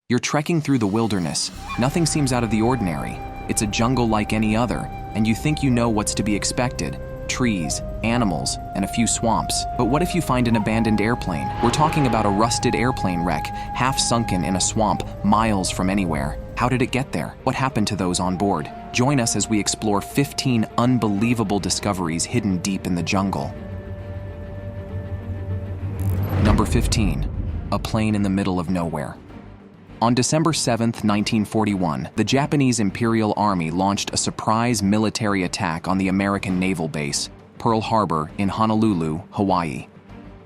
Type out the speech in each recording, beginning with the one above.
You're trekking through the wilderness. Nothing seems out of the ordinary. It's a jungle like any other, and you think you know what's to be expected. Trees, animals, and a few swamps. But what if you find an abandoned airplane? We're talking about a rusted airplane wreck, half sunken in a swamp, miles from anywhere. How did it get there? What happened to those on board? Join us as we explore 15 unbelievable discoveries hidden deep in the jungle. Number 15. A plane in the middle of nowhere. On December 7, 1941, the Japanese Imperial Army launched a surprise military attack on the American naval base, Pearl Harbor, in Honolulu, Hawaii.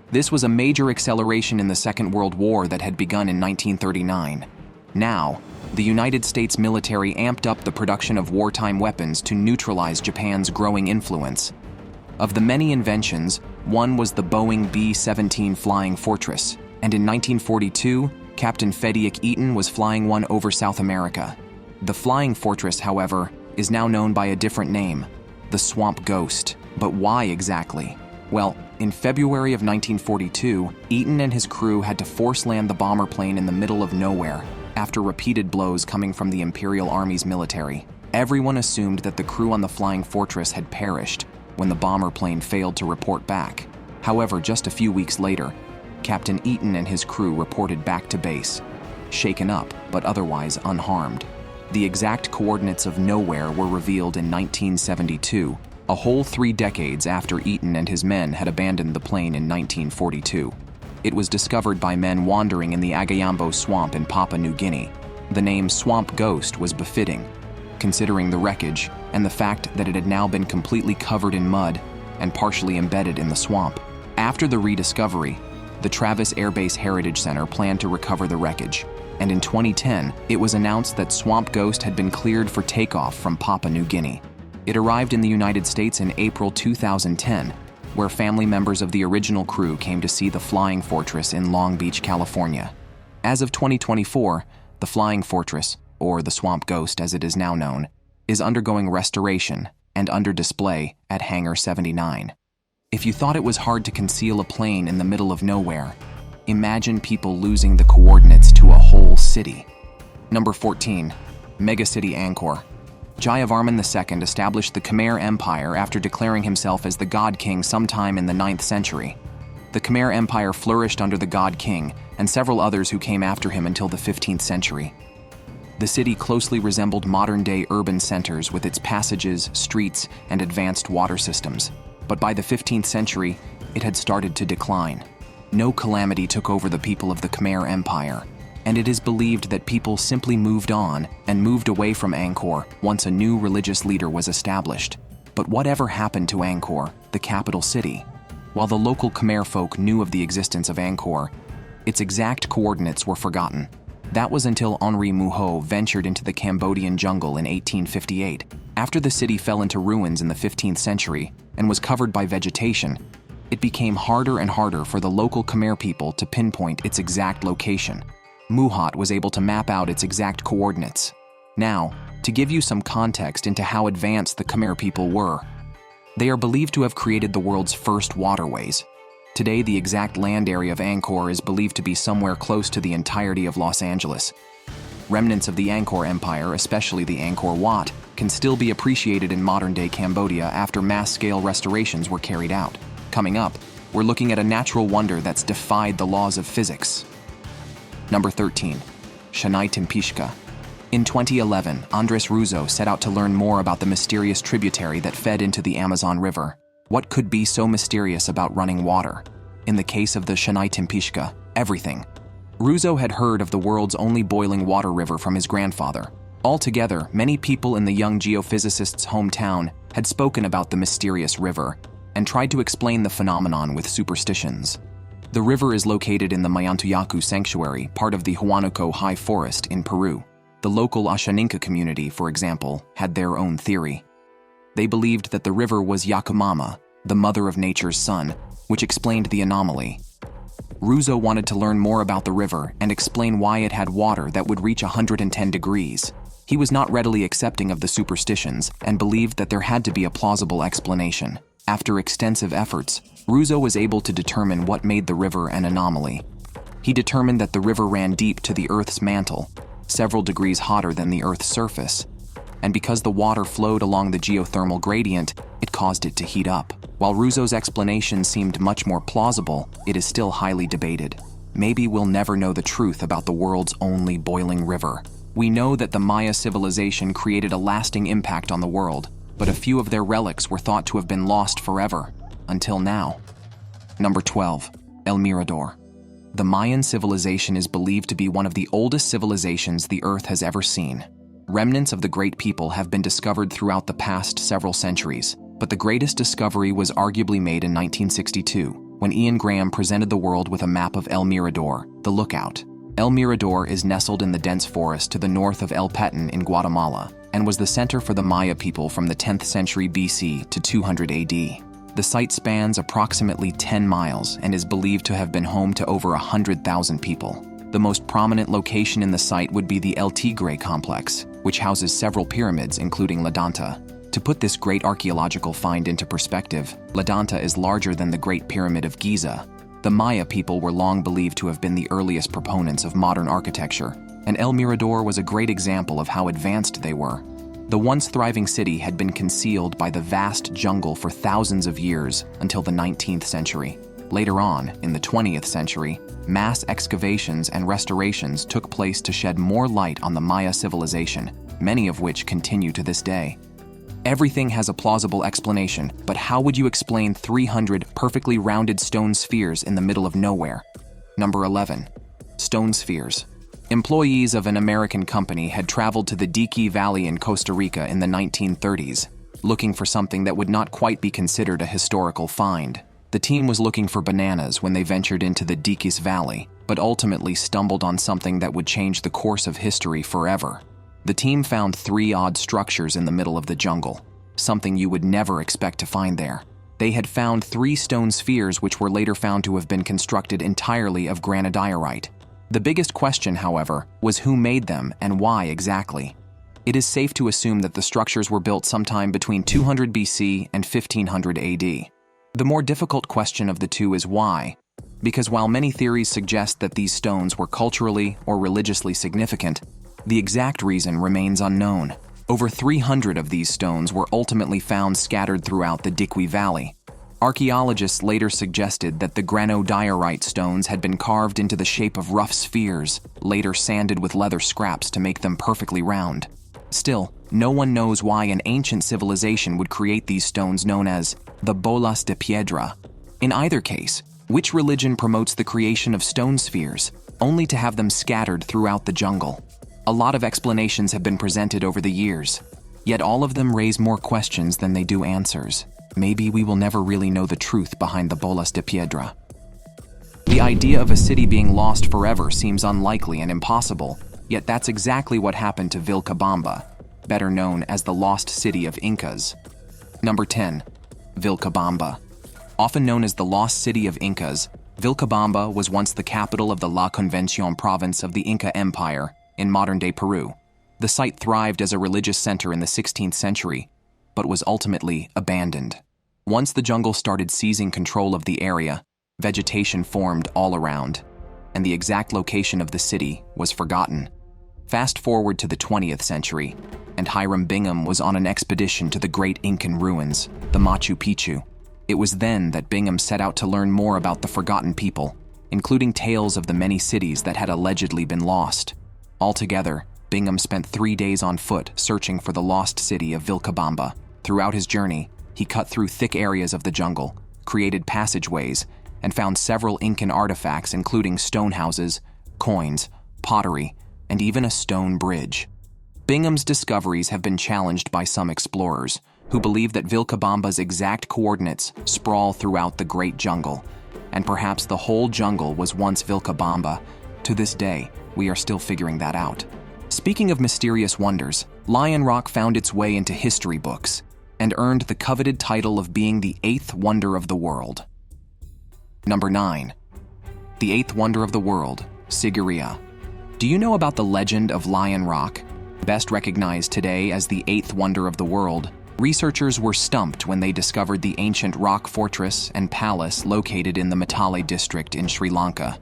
This was a major acceleration in the Second World War that had begun in 1939. Now, the United States military amped up the production of wartime weapons to neutralize Japan's growing influence. Of the many inventions, one was the Boeing B-17 Flying Fortress, and in 1942, Captain Frederick Eaton was flying one over South America. The Flying Fortress, however, is now known by a different name, the Swamp Ghost. But why exactly? Well, in February of 1942, Eaton and his crew had to force land the bomber plane in the middle of nowhere after repeated blows coming from the Imperial Army's military. Everyone assumed that the crew on the Flying Fortress had perished when the bomber plane failed to report back. However, just a few weeks later, Captain Eaton and his crew reported back to base, shaken up but otherwise unharmed. The exact coordinates of nowhere were revealed in 1972, a whole 3 decades after Eaton and his men had abandoned the plane in 1942. It was discovered by men wandering in the Agayambo swamp in Papua New Guinea. The name Swamp Ghost was befitting, considering the wreckage and the fact that it had now been completely covered in mud and partially embedded in the swamp. After the rediscovery, the Travis Air Base Heritage Center planned to recover the wreckage, and in 2010, it was announced that Swamp Ghost had been cleared for takeoff from Papua New Guinea. It arrived in the United States in April 2010, where family members of the original crew came to see the Flying Fortress in Long Beach, California. As of 2024, the Flying Fortress, or the Swamp Ghost as it is now known, is undergoing restoration and under display at Hangar 79. If you thought it was hard to conceal a plane in the middle of nowhere, imagine people losing the coordinates to a whole city. Number 14. Megacity Angkor. Jayavarman II established the Khmer Empire after declaring himself as the God King sometime in the 9th century. The Khmer Empire flourished under the God King and several others who came after him until the 15th century. The city closely resembled modern-day urban centers with its passages, streets, and advanced water systems. But by the 15th century, it had started to decline. No calamity took over the people of the Khmer Empire, and it is believed that people simply moved on and moved away from Angkor once a new religious leader was established. But whatever happened to Angkor, the capital city? While the local Khmer folk knew of the existence of Angkor, its exact coordinates were forgotten. That was until Henri Mouhot ventured into the Cambodian jungle in 1858. After the city fell into ruins in the 15th century and was covered by vegetation, it became harder and harder for the local Khmer people to pinpoint its exact location. Mouhot was able to map out its exact coordinates. Now, to give you some context into how advanced the Khmer people were, they are believed to have created the world's first waterways. Today, the exact land area of Angkor is believed to be somewhere close to the entirety of Los Angeles. Remnants of the Angkor Empire, especially the Angkor Wat, can still be appreciated in modern-day Cambodia after mass-scale restorations were carried out. Coming up, we're looking at a natural wonder that's defied the laws of physics. Number 13. Shanay-Timpishka. In 2011, Andres Russo set out to learn more about the mysterious tributary that fed into the Amazon River. What could be so mysterious about running water? In the case of the Shanay-Timpishka, everything. Russo had heard of the world's only boiling water river from his grandfather. Altogether, many people in the young geophysicist's hometown had spoken about the mysterious river and tried to explain the phenomenon with superstitions. The river is located in the Mayantuyacu Sanctuary, part of the Huánuco High Forest in Peru. The local Ashaninka community, for example, had their own theory. They believed that the river was Yakumama, the mother of nature's son, which explained the anomaly. Russo wanted to learn more about the river and explain why it had water that would reach 110 degrees. He was not readily accepting of the superstitions and believed that there had to be a plausible explanation. After extensive efforts, Russo was able to determine what made the river an anomaly. He determined that the river ran deep to the Earth's mantle, several degrees hotter than the Earth's surface. And because the water flowed along the geothermal gradient, it caused it to heat up. While Rousseau's explanation seemed much more plausible, it is still highly debated. Maybe we'll never know the truth about the world's only boiling river. We know that the Maya civilization created a lasting impact on the world, but a few of their relics were thought to have been lost forever, until now. Number 12. El Mirador. The Mayan civilization is believed to be one of the oldest civilizations the Earth has ever seen. Remnants of the great people have been discovered throughout the past several centuries, but the greatest discovery was arguably made in 1962, when Ian Graham presented the world with a map of El Mirador, the lookout. El Mirador is nestled in the dense forest to the north of El Petén in Guatemala, and was the center for the Maya people from the 10th century BC to 200 AD. The site spans approximately 10 miles and is believed to have been home to over 100,000 people. The most prominent location in the site would be the El Tigre complex, which houses several pyramids including La Danta. To put this great archaeological find into perspective, La Danta is larger than the Great Pyramid of Giza. The Maya people were long believed to have been the earliest proponents of modern architecture, and El Mirador was a great example of how advanced they were. The once thriving city had been concealed by the vast jungle for thousands of years until the 19th century. Later on, in the 20th century, mass excavations and restorations took place to shed more light on the Maya civilization, many of which continue to this day. Everything has a plausible explanation, but how would you explain 300 perfectly rounded stone spheres in the middle of nowhere? Number 11. Stone spheres. Employees of an American company had traveled to the Dique Valley in Costa Rica in the 1930s, looking for something that would not quite be considered a historical find. The team was looking for bananas when they ventured into the Diques Valley, but ultimately stumbled on something that would change the course of history forever. The team found 3 odd structures in the middle of the jungle, something you would never expect to find there. They had found 3 stone spheres which were later found to have been constructed entirely of granodiorite. The biggest question, however, was who made them and why exactly. It is safe to assume that the structures were built sometime between 200 BC and 1500 AD. The more difficult question of the two is why, because while many theories suggest that these stones were culturally or religiously significant, the exact reason remains unknown. Over 300 of these stones were ultimately found scattered throughout the Dique Valley. Archaeologists later suggested that the granodiorite stones had been carved into the shape of rough spheres, later sanded with leather scraps to make them perfectly round. Still, no one knows why an ancient civilization would create these stones known as the bolas de piedra. In either case, which religion promotes the creation of stone spheres, only to have them scattered throughout the jungle? A lot of explanations have been presented over the years, yet all of them raise more questions than they do answers. Maybe we will never really know the truth behind the bolas de piedra. The idea of a city being lost forever seems unlikely and impossible, yet that's exactly what happened to Vilcabamba, better known as the lost city of Incas. Number 10. Vilcabamba. Often known as the lost city of Incas, Vilcabamba was once the capital of the La Convención province of the Inca Empire in modern-day Peru. The site thrived as a religious center in the 16th century, but was ultimately abandoned. Once the jungle started seizing control of the area, vegetation formed all around, and the exact location of the city was forgotten. Fast forward to the 20th century, and Hiram Bingham was on an expedition to the great Incan ruins, the Machu Picchu. It was then that Bingham set out to learn more about the forgotten people, including tales of the many cities that had allegedly been lost. Altogether, Bingham spent 3 days on foot searching for the lost city of Vilcabamba. Throughout his journey, he cut through thick areas of the jungle, created passageways, and found several Incan artifacts including stone houses, coins, pottery, and even a stone bridge. Bingham's discoveries have been challenged by some explorers, who believe that Vilcabamba's exact coordinates sprawl throughout the great jungle, and perhaps the whole jungle was once Vilcabamba. To this day, we are still figuring that out. Speaking of mysterious wonders, Lion Rock found its way into history books and earned the coveted title of being the 8th wonder of the world. Number 9. The 8th wonder of the world, Sigiriya. Do you know about the legend of Lion Rock? Best recognized today as the 8th wonder of the world, researchers were stumped when they discovered the ancient rock fortress and palace located in the Matale district in Sri Lanka.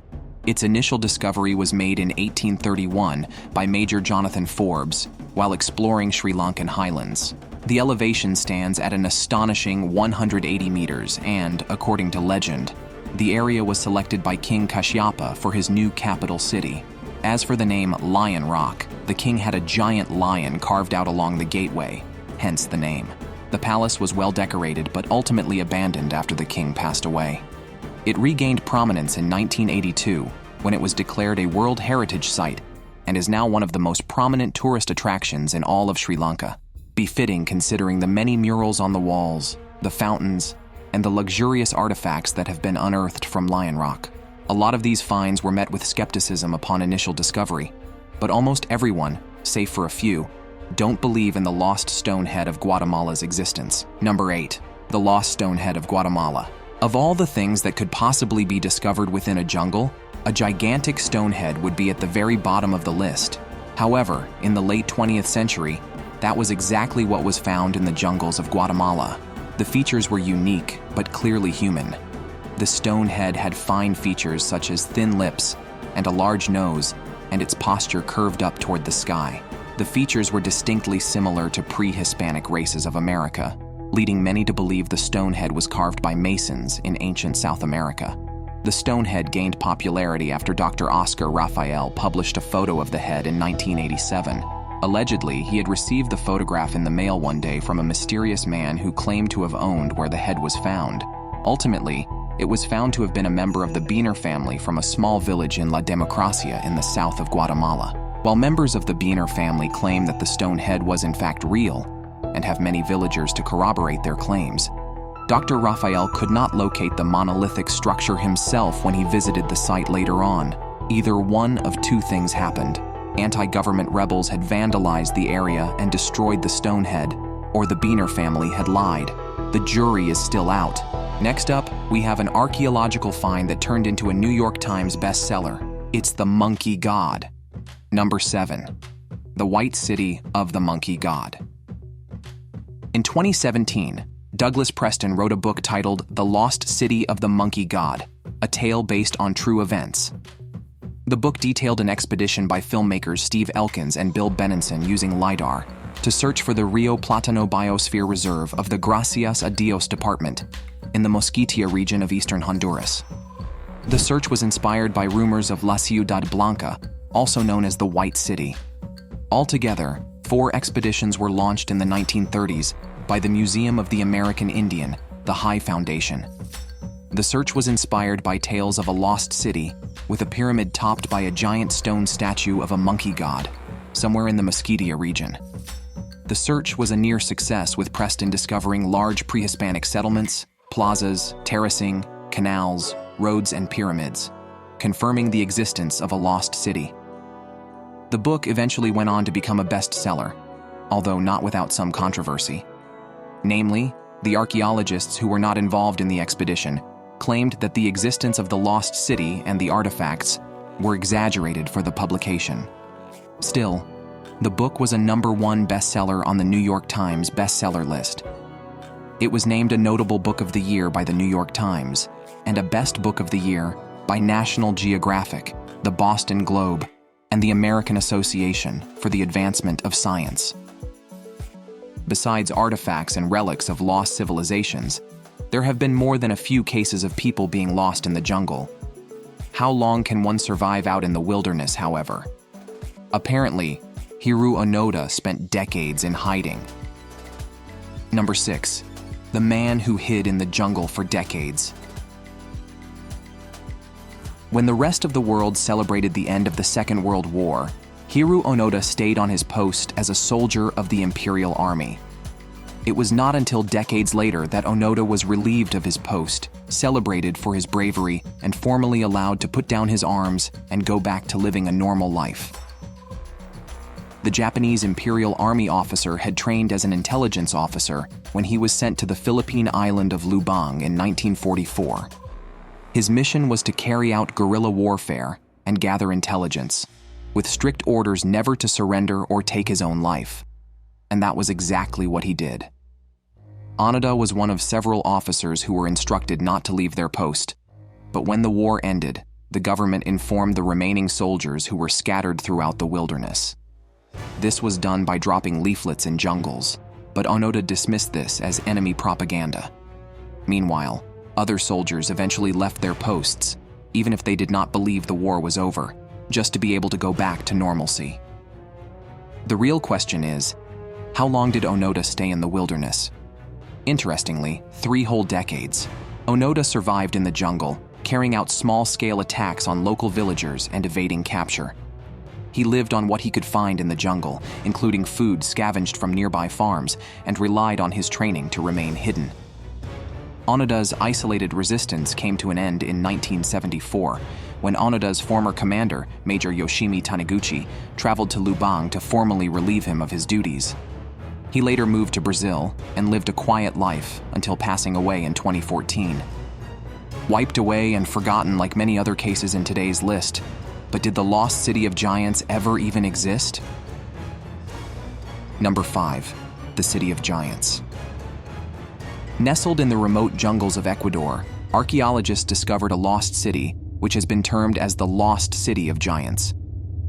Its initial discovery was made in 1831 by Major Jonathan Forbes while exploring Sri Lankan highlands. The elevation stands at an astonishing 180 meters and, according to legend, the area was selected by King Kashyapa for his new capital city. As for the name Lion Rock, the king had a giant lion carved out along the gateway, hence the name. The palace was well decorated but ultimately abandoned after the king passed away. It regained prominence in 1982 when it was declared a World Heritage Site and is now one of the most prominent tourist attractions in all of Sri Lanka, befitting considering the many murals on the walls, the fountains, and the luxurious artifacts that have been unearthed from Lion Rock. A lot of these finds were met with skepticism upon initial discovery, but almost everyone, save for a few, don't believe in the lost stone head of Guatemala's existence. Number 8. The lost stone head of Guatemala. Of all the things that could possibly be discovered within a jungle, a gigantic stone head would be at the very bottom of the list. However, in the late 20th century, that was exactly what was found in the jungles of Guatemala. The features were unique, but clearly human. The stone head had fine features such as thin lips and a large nose, and its posture curved up toward the sky. The features were distinctly similar to pre-Hispanic races of America, leading many to believe the stone head was carved by Masons in ancient South America. The stone head gained popularity after Dr. Oscar Raphael published a photo of the head in 1987. Allegedly, he had received the photograph in the mail one day from a mysterious man who claimed to have owned where the head was found. Ultimately, it was found to have been a member of the Beener family from a small village in La Democracia in the south of Guatemala. While members of the Beener family claim that the stone head was in fact real, and have many villagers to corroborate their claims, Dr. Raphael could not locate the monolithic structure himself when he visited the site later on. Either one of two things happened. Anti-government rebels had vandalized the area and destroyed the stone head, or the Beener family had lied. The jury is still out. Next up, we have an archaeological find that turned into a New York Times bestseller. It's the Monkey God. Number 7. The White City of the Monkey God. In 2017, Douglas Preston wrote a book titled The Lost City of the Monkey God, a tale based on true events. The book detailed an expedition by filmmakers Steve Elkins and Bill Benenson using LiDAR to search for the Rio Platano Biosphere Reserve of the Gracias a Dios Department in the Mosquitia region of eastern Honduras. The search was inspired by rumors of La Ciudad Blanca, also known as the White City. Altogether, 4 expeditions were launched in the 1930s by the Museum of the American Indian, the High Foundation. The search was inspired by tales of a lost city with a pyramid topped by a giant stone statue of a monkey god, somewhere in the Mosquitia region. The search was a near success, with Preston discovering large pre-Hispanic settlements, plazas, terracing, canals, roads, and pyramids, confirming the existence of a lost city. The book eventually went on to become a bestseller, although not without some controversy. Namely, the archaeologists who were not involved in the expedition claimed that the existence of the lost city and the artifacts were exaggerated for the publication. Still, the book was a #1 bestseller on the New York Times bestseller list. It was named a Notable Book of the Year by the New York Times and a Best Book of the Year by National Geographic, the Boston Globe, and the American Association for the Advancement of Science. Besides artifacts and relics of lost civilizations, there have been more than a few cases of people being lost in the jungle. How long can one survive out in the wilderness, however? Apparently, Hiru Onoda spent decades in hiding. Number 6. The man who hid in the jungle for decades. When the rest of the world celebrated the end of the Second World War, Hiru Onoda stayed on his post as a soldier of the Imperial Army. It was not until decades later that Onoda was relieved of his post, celebrated for his bravery, and formally allowed to put down his arms and go back to living a normal life. The Japanese Imperial Army officer had trained as an intelligence officer when he was sent to the Philippine island of Lubang in 1944. His mission was to carry out guerrilla warfare and gather intelligence, with strict orders never to surrender or take his own life. And that was exactly what he did. Onoda was one of several officers who were instructed not to leave their post, but when the war ended, the government informed the remaining soldiers who were scattered throughout the wilderness. This was done by dropping leaflets in jungles, but Onoda dismissed this as enemy propaganda. Meanwhile, other soldiers eventually left their posts, even if they did not believe the war was over, just to be able to go back to normalcy. The real question is, how long did Onoda stay in the wilderness? Interestingly, 3 whole decades. Onoda survived in the jungle, carrying out small-scale attacks on local villagers and evading capture. He lived on what he could find in the jungle, including food scavenged from nearby farms, and relied on his training to remain hidden. Onoda's isolated resistance came to an end in 1974, when Onoda's former commander, Major Yoshimi Taniguchi, traveled to Lubang to formally relieve him of his duties. He later moved to Brazil and lived a quiet life until passing away in 2014. Wiped away and forgotten like many other cases in today's list, but did the lost city of giants ever even exist? Number 5. The City of Giants. Nestled in the remote jungles of Ecuador, archaeologists discovered a lost city which has been termed as the Lost City of Giants,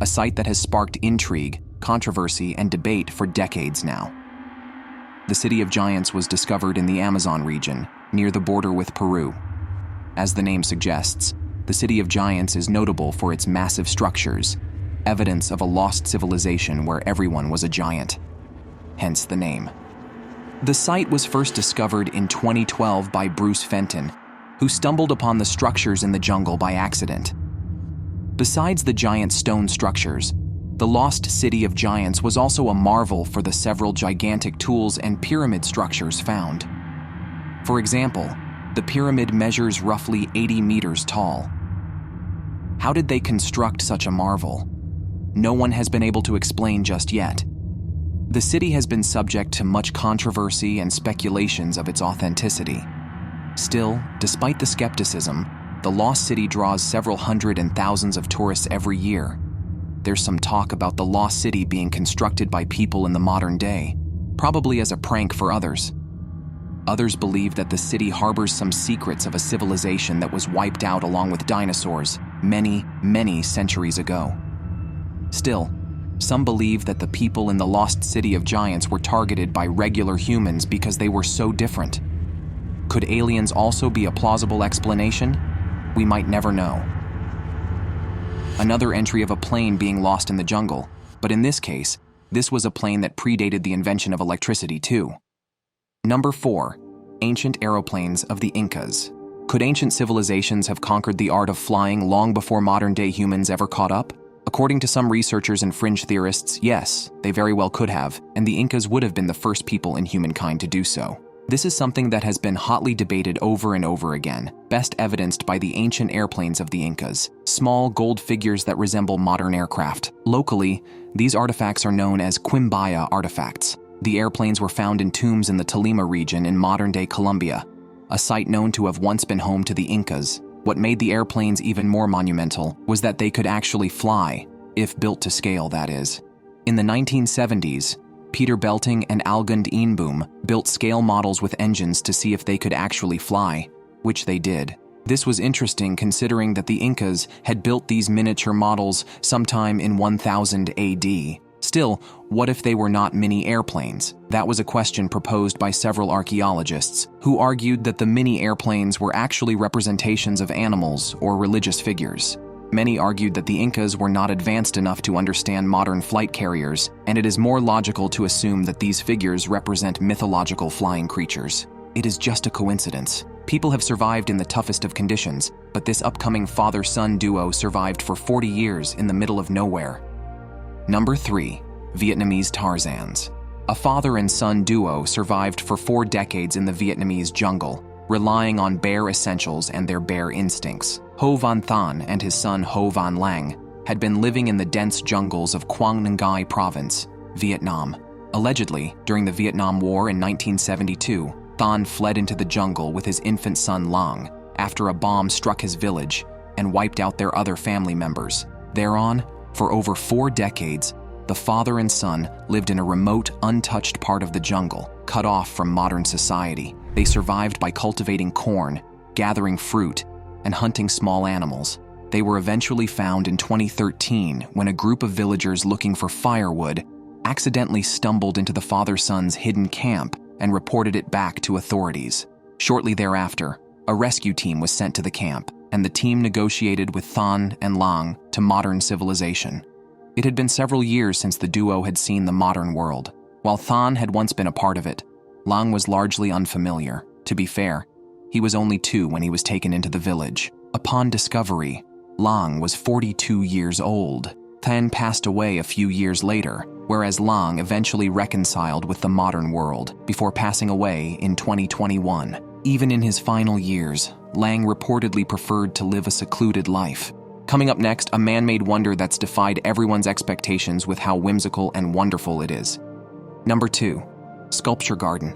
a site that has sparked intrigue, controversy, and debate for decades now. The City of Giants was discovered in the Amazon region, near the border with Peru. As the name suggests, the City of Giants is notable for its massive structures, evidence of a lost civilization where everyone was a giant. Hence the name. The site was first discovered in 2012 by Bruce Fenton, who stumbled upon the structures in the jungle by accident. Besides the giant stone structures, the lost City of Giants was also a marvel for the several gigantic tools and pyramid structures found. For example, the pyramid measures roughly 80 meters tall. How did they construct such a marvel? No one has been able to explain just yet. The city has been subject to much controversy and speculations of its authenticity. Still, despite the skepticism, the lost city draws several hundred and thousands of tourists every year. There's some talk about the lost city being constructed by people in the modern day, probably as a prank for others. Others believe that the city harbors some secrets of a civilization that was wiped out along with dinosaurs many, many centuries ago. Still, some believe that the people in the lost City of Giants were targeted by regular humans because they were so different. Could aliens also be a plausible explanation? We might never know. Another entry of a plane being lost in the jungle, but in this case, this was a plane that predated the invention of electricity too. Number 4. Ancient aeroplanes of the Incas. Could ancient civilizations have conquered the art of flying long before modern-day humans ever caught up? According to some researchers and fringe theorists, yes, they very well could have, and the Incas would have been the first people in humankind to do so. This is something that has been hotly debated over and over again, best evidenced by the ancient airplanes of the Incas, small gold figures that resemble modern aircraft. Locally, these artifacts are known as Quimbaya artifacts. The airplanes were found in tombs in the Tolima region in modern-day Colombia, a site known to have once been home to the Incas. What made the airplanes even more monumental was that they could actually fly, if built to scale, that is. In the 1970s, Peter Belting and Algund Eanboom built scale models with engines to see if they could actually fly, which they did. This was interesting considering that the Incas had built these miniature models sometime in 1000 AD. Still, what if they were not mini airplanes? That was a question proposed by several archaeologists, who argued that the mini airplanes were actually representations of animals or religious figures. Many argued that the Incas were not advanced enough to understand modern flight carriers, and it is more logical to assume that these figures represent mythological flying creatures. It is just a coincidence. People have survived in the toughest of conditions, but this upcoming father-son duo survived for 40 years in the middle of nowhere. Number 3. Vietnamese Tarzans. A father and son duo survived for 4 decades in the Vietnamese jungle, relying on bear essentials and their bear instincts. Ho Van Than and his son Ho Van Lang had been living in the dense jungles of Quang Ngai Province, Vietnam. Allegedly, during the Vietnam War in 1972, Than fled into the jungle with his infant son Lang after a bomb struck his village and wiped out their other family members. Thereon, for over 4 decades, the father and son lived in a remote, untouched part of the jungle, cut off from modern society. They survived by cultivating corn, gathering fruit, and hunting small animals. They were eventually found in 2013 when a group of villagers looking for firewood accidentally stumbled into the father-son's hidden camp and reported it back to authorities. Shortly thereafter, a rescue team was sent to the camp, and the team negotiated with Than and Lang to modern civilization. It had been several years since the duo had seen the modern world. While Than had once been a part of it, Lang was largely unfamiliar. To be fair, he was only 2 when he was taken into the village. Upon discovery, Lang was 42 years old. Than passed away a few years later, whereas Lang eventually reconciled with the modern world before passing away in 2021. Even in his final years, Lang reportedly preferred to live a secluded life. Coming up next, a man-made wonder that's defied everyone's expectations with how whimsical and wonderful it is. Number 2. Sculpture Garden.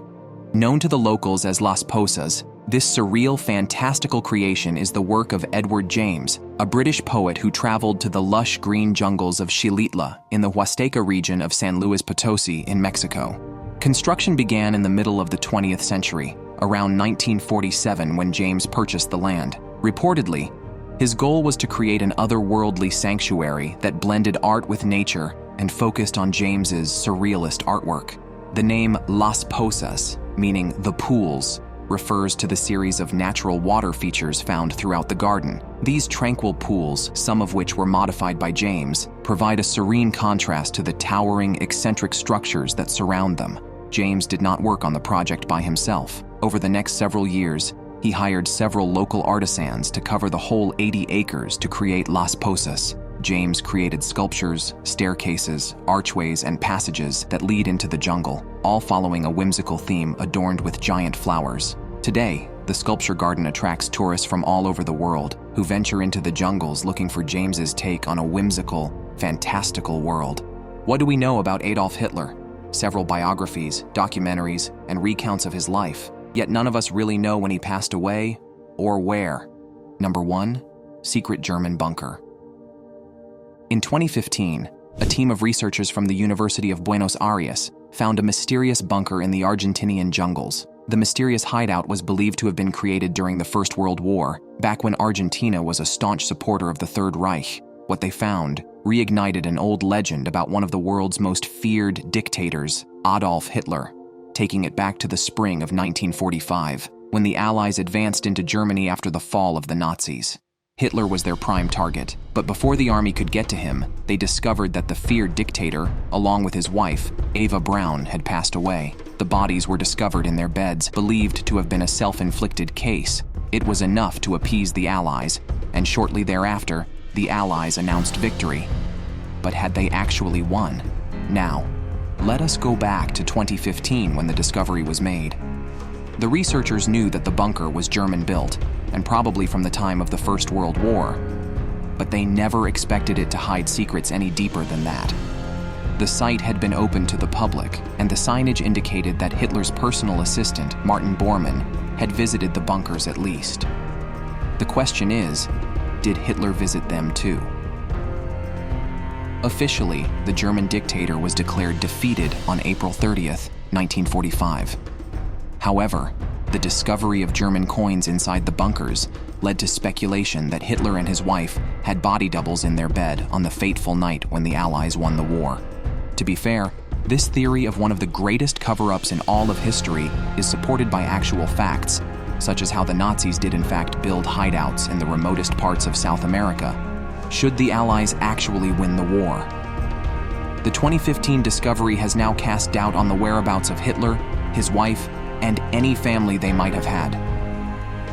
Known to the locals as Las Posas, this surreal, fantastical creation is the work of Edward James, a British poet who traveled to the lush green jungles of Xilitla in the Huasteca region of San Luis Potosi in Mexico. Construction began in the middle of the 20th century, around 1947 when James purchased the land. Reportedly, his goal was to create an otherworldly sanctuary that blended art with nature and focused on James's surrealist artwork. The name Las Posas, meaning the pools, refers to the series of natural water features found throughout the garden. These tranquil pools, some of which were modified by James, provide a serene contrast to the towering, eccentric structures that surround them. James did not work on the project by himself. Over the next several years, he hired several local artisans to cover the whole 80 acres to create Las Posas. James created sculptures, staircases, archways, and passages that lead into the jungle, all following a whimsical theme adorned with giant flowers. Today, the sculpture garden attracts tourists from all over the world who venture into the jungles looking for James's take on a whimsical, fantastical world. What do we know about Adolf Hitler? Several biographies, documentaries, and recounts of his life, yet none of us really know when he passed away or where. Number 1. Secret German bunker. In 2015, a team of researchers from the University of Buenos Aires found a mysterious bunker in the Argentinian jungles. The mysterious hideout was believed to have been created during the First World War, back when Argentina was a staunch supporter of the Third Reich. What they found reignited an old legend about one of the world's most feared dictators, Adolf Hitler, taking it back to the spring of 1945, when the Allies advanced into Germany after the fall of the Nazis. Hitler was their prime target, but before the army could get to him, they discovered that the feared dictator, along with his wife, Eva Braun, had passed away. The bodies were discovered in their beds, believed to have been a self-inflicted case. It was enough to appease the Allies, and shortly thereafter, the Allies announced victory. But had they actually won? Now, let us go back to 2015 when the discovery was made. The researchers knew that the bunker was German-built, and probably from the time of the First World War, but they never expected it to hide secrets any deeper than that. The site had been opened to the public, and the signage indicated that Hitler's personal assistant, Martin Bormann, had visited the bunkers at least. The question is, did Hitler visit them too? Officially, the German dictator was declared defeated on April 30th, 1945. However, the discovery of German coins inside the bunkers led to speculation that Hitler and his wife had body doubles in their bed on the fateful night when the Allies won the war. To be fair, this theory of one of the greatest cover-ups in all of history is supported by actual facts, such as how the Nazis did in fact build hideouts in the remotest parts of South America. Should the Allies actually win the war? The 2015 discovery has now cast doubt on the whereabouts of Hitler, his wife, and any family they might have had.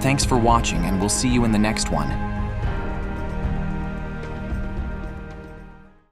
Thanks for watching, and we'll see you in the next one.